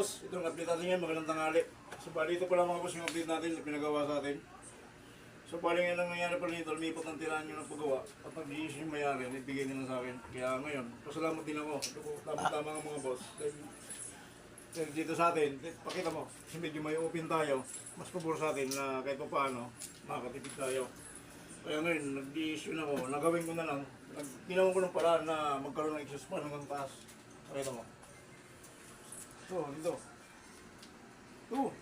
boss, itong update natin yan, magandang tanghali. So bali ito pala mga boss yung update natin na pinagawa sa atin. So bali ngayon ang nangyari pala nito, lumipot ng tirahan nyo ng paggawa at nag-iisip yung mayari, ibigay nila sa akin. Kaya ngayon, pasalamat din ako. Tama-tama nga mga boss. Dahil dito sa atin, pakita mo, kasi medyo may open tayo, mas pabor sa atin na kahit pa paano, makakatipid tayo. Kaya ngayon, nag-i-issue na ako, nagawin ko na lang, ginawa ko ng paraan na magkaroon ng exhaust fan hanggang taas. Pakita mo. Ito, dito. Ito.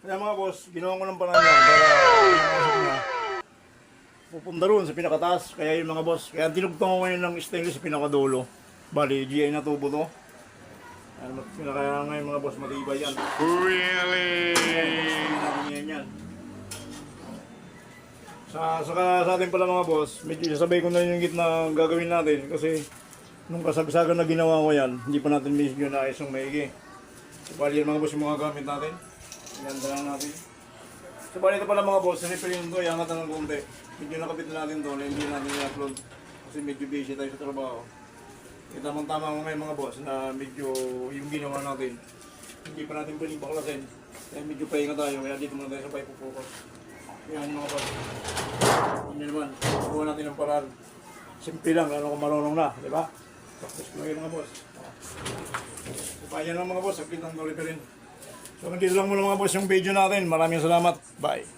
Kaya mga boss, ginawa ko ng paraan yan para pupunta roon sa pinakataas. Kaya yung mga boss, kaya tinugtong ko ngayon ng stainless sa pinakadulo. Bali, GI na tubo to. Kaya ngayon mga boss, matibay yan. Really? Yan. Sa atin pala mga boss, medyo sasabay ko na yung gitna gagawin natin kasi nung kasagsagan na ginawa ko yan, hindi pa natin medyo naayos yung maigi. So bali yan mga boss yung mga gamit natin. Ganda lang natin. So bali ito pala mga boss, sinipilin ko, iangat na ng konti. Medyo nakapit na natin doon, hindi natin i-upload kasi medyo busy tayo sa trabaho. Tamang-tama ko ngayon mga boss na medyo yung ginawa natin. Hindi pa natin pwedeng baklasin. Kaya medyo pahinga tayo, kaya dito muna tayo sa paipo-focus. Yan mga boss. Hindi naman, gawa natin ng paraan. Simple lang, ano kung marunong na, di ba? Practice ko ngayon mga boss. So payan lang mga boss, sakit ang dolipe rin. So nandito lang muna mga boss yung video natin. Maraming salamat. Bye.